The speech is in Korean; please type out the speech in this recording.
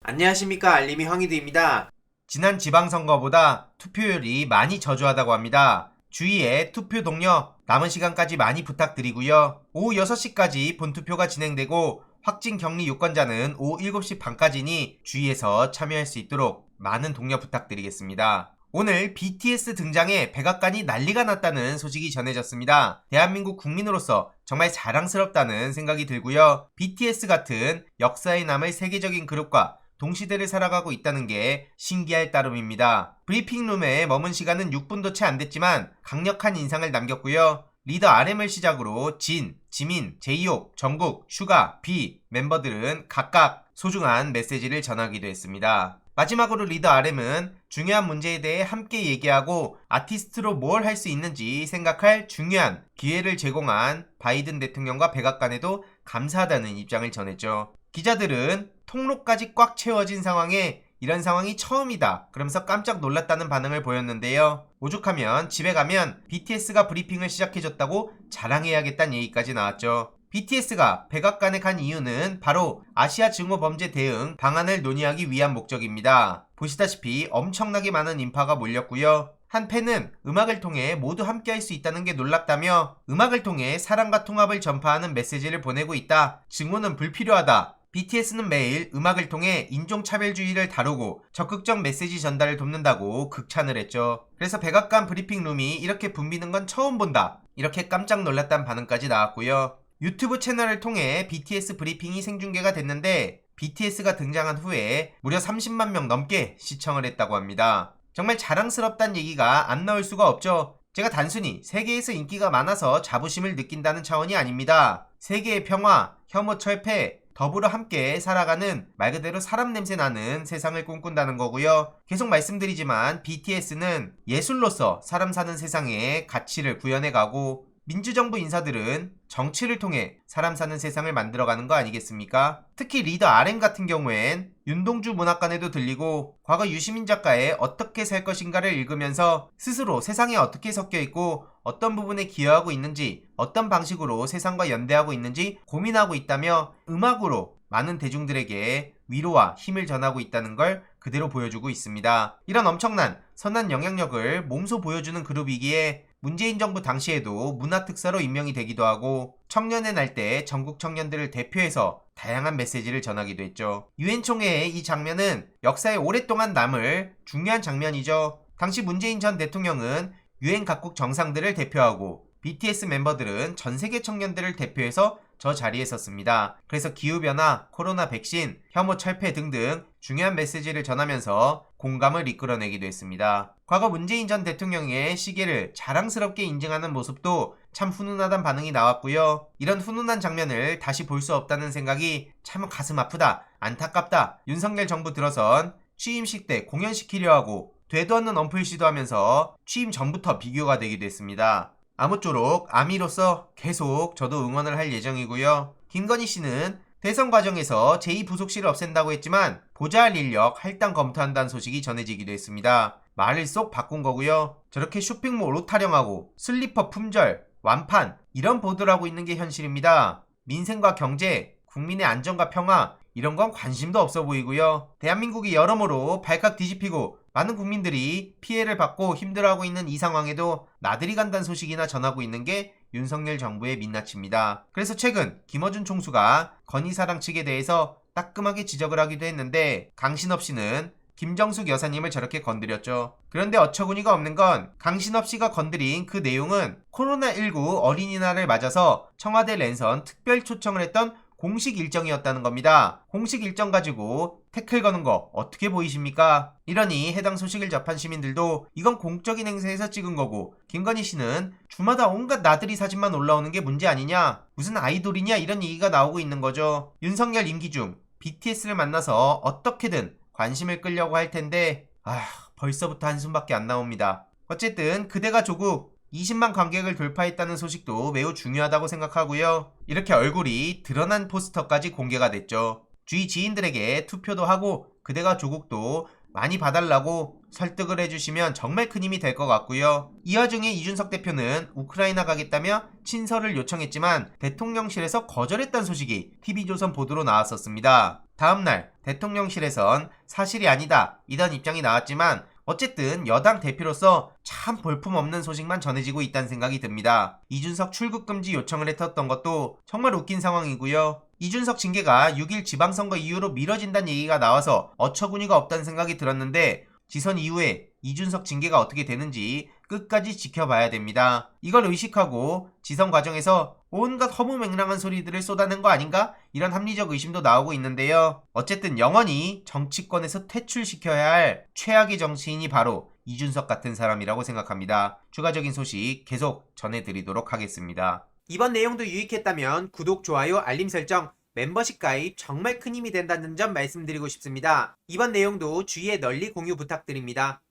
안녕하십니까, 알림이 황희두입니다. 지난 지방선거보다 투표율이 많이 저조하다고 합니다. 주위에 투표 동료 남은 시간까지 많이 부탁드리고요. 오후 6시까지 본투표가 진행되고 확진 격리 유권자는 오후 7시 반까지니 주위에서 참여할 수 있도록 많은 독려 부탁드리겠습니다. 오늘 BTS 등장에 백악관이 난리가 났다는 소식이 전해졌습니다. 대한민국 국민으로서 정말 자랑스럽다는 생각이 들고요. BTS 같은 역사에 남을 세계적인 그룹과 동시대를 살아가고 있다는 게 신기할 따름입니다. 브리핑룸에 머문 시간은 6분도 채 안 됐지만 강력한 인상을 남겼고요. 리더 RM을 시작으로 진, 지민, 제이홉, 정국, 슈가, 비 멤버들은 각각 소중한 메시지를 전하기도 했습니다. 마지막으로 리더 RM은 중요한 문제에 대해 함께 얘기하고 아티스트로 뭘 할 수 있는지 생각할 중요한 기회를 제공한 바이든 대통령과 백악관에도 감사하다는 입장을 전했죠. 기자들은 통로까지 꽉 채워진 상황에 이런 상황이 처음이다 그러면서 깜짝 놀랐다는 반응을 보였는데요. 오죽하면 집에 가면 BTS가 브리핑을 시작해줬다고 자랑해야겠다는 얘기까지 나왔죠. BTS가 백악관에 간 이유는 바로 아시아 증오 범죄 대응 방안을 논의하기 위한 목적입니다. 보시다시피 엄청나게 많은 인파가 몰렸고요. 한 팬은 음악을 통해 모두 함께할 수 있다는 게 놀랍다며 음악을 통해 사랑과 통합을 전파하는 메시지를 보내고 있다. 증오는 불필요하다. BTS는 매일 음악을 통해 인종차별주의를 다루고 적극적 메시지 전달을 돕는다고 극찬을 했죠. 그래서 백악관 브리핑룸이 이렇게 붐비는 건 처음 본다. 이렇게 깜짝 놀랐다는 반응까지 나왔고요. 유튜브 채널을 통해 BTS 브리핑이 생중계가 됐는데 BTS가 등장한 후에 무려 30만 명 넘게 시청을 했다고 합니다. 정말 자랑스럽다는 얘기가 안 나올 수가 없죠. 제가 단순히 세계에서 인기가 많아서 자부심을 느낀다는 차원이 아닙니다. 세계의 평화, 혐오 철폐, 더불어 함께 살아가는 말 그대로 사람 냄새 나는 세상을 꿈꾼다는 거고요. 계속 말씀드리지만 BTS는 예술로서 사람 사는 세상에 가치를 구현해가고 민주정부 인사들은 정치를 통해 사람 사는 세상을 만들어가는 거 아니겠습니까? 특히 리더 RM 같은 경우엔 윤동주 문학관에도 들리고 과거 유시민 작가의 어떻게 살 것인가를 읽으면서 스스로 세상에 어떻게 섞여 있고 어떤 부분에 기여하고 있는지 어떤 방식으로 세상과 연대하고 있는지 고민하고 있다며 음악으로 많은 대중들에게 위로와 힘을 전하고 있다는 걸 그대로 보여주고 있습니다. 이런 엄청난 선한 영향력을 몸소 보여주는 그룹이기에 문재인 정부 당시에도 문화특사로 임명이 되기도 하고 청년의 날 때 전국 청년들을 대표해서 다양한 메시지를 전하기도 했죠. 유엔 총회의 이 장면은 역사에 오랫동안 남을 중요한 장면이죠. 당시 문재인 전 대통령은 유엔 각국 정상들을 대표하고 BTS 멤버들은 전 세계 청년들을 대표해서 저 자리에 섰습니다. 그래서 기후변화, 코로나 백신, 혐오 철폐 등등 중요한 메시지를 전하면서 공감을 이끌어내기도 했습니다. 과거 문재인 전 대통령의 시계를 자랑스럽게 인증하는 모습도 참 훈훈하다는 반응이 나왔고요. 이런 훈훈한 장면을 다시 볼 수 없다는 생각이 참 가슴 아프다, 안타깝다. 윤석열 정부 들어선 취임식 때 공연시키려 하고 되도 않는 언플 시도하면서 취임 전부터 비교가 되기도 했습니다. 아무쪼록 아미로서 계속 저도 응원을 할 예정이고요. 김건희 씨는 대선 과정에서 제2부속실을 없앤다고 했지만 보좌할 인력 할당 검토한다는 소식이 전해지기도 했습니다. 말을 쏙 바꾼 거고요. 저렇게 쇼핑몰 옷 타령하고 슬리퍼 품절, 완판 이런 보도를 하고 있는 게 현실입니다. 민생과 경제, 국민의 안전과 평화 이런 건 관심도 없어 보이고요. 대한민국이 여러모로 발칵 뒤집히고 많은 국민들이 피해를 받고 힘들어하고 있는 이 상황에도 나들이 간다는 소식이나 전하고 있는 게 윤석열 정부의 민낯입니다. 그래서 최근 김어준 총수가 건희사랑 측에 대해서 따끔하게 지적을 하기도 했는데 강신업 씨는 김정숙 여사님을 저렇게 건드렸죠. 그런데 어처구니가 없는 건 강신업 씨가 건드린 그 내용은 코로나19 어린이날을 맞아서 청와대 랜선 특별 초청을 했던 공식 일정이었다는 겁니다. 공식 일정 가지고 태클 거는 거 어떻게 보이십니까? 이러니 해당 소식을 접한 시민들도 이건 공적인 행사에서 찍은 거고 김건희 씨는 주마다 온갖 나들이 사진만 올라오는 게 문제 아니냐? 무슨 아이돌이냐? 이런 얘기가 나오고 있는 거죠. 윤석열 임기 중 BTS를 만나서 어떻게든 관심을 끌려고 할 텐데 벌써부터 한숨밖에 안 나옵니다. 어쨌든 그대가 조국 20만 관객을 돌파했다는 소식도 매우 중요하다고 생각하고요. 이렇게 얼굴이 드러난 포스터까지 공개가 됐죠. 주위 지인들에게 투표도 하고 그대가 조국도 많이 봐달라고 설득을 해주시면 정말 큰 힘이 될 것 같고요. 이 와중에 이준석 대표는 우크라이나 가겠다며 친서를 요청했지만 대통령실에서 거절했다는 소식이 TV조선 보도로 나왔었습니다. 다음날 대통령실에선 사실이 아니다 이런 입장이 나왔지만 어쨌든 여당 대표로서 참 볼품없는 소식만 전해지고 있다는 생각이 듭니다. 이준석 출국금지 요청을 했었던 것도 정말 웃긴 상황이고요. 이준석 징계가 6일 지방선거 이후로 미뤄진다는 얘기가 나와서 어처구니가 없다는 생각이 들었는데 지선 이후에 이준석 징계가 어떻게 되는지 끝까지 지켜봐야 됩니다. 이걸 의식하고 지선 과정에서 온갖 허무맹랑한 소리들을 쏟아낸 거 아닌가? 이런 합리적 의심도 나오고 있는데요. 어쨌든 영원히 정치권에서 퇴출시켜야 할 최악의 정치인이 바로 이준석 같은 사람이라고 생각합니다. 추가적인 소식 계속 전해드리도록 하겠습니다. 이번 내용도 유익했다면 구독, 좋아요, 알림 설정, 멤버십 가입 정말 큰 힘이 된다는 점 말씀드리고 싶습니다. 이번 내용도 주위에 널리 공유 부탁드립니다.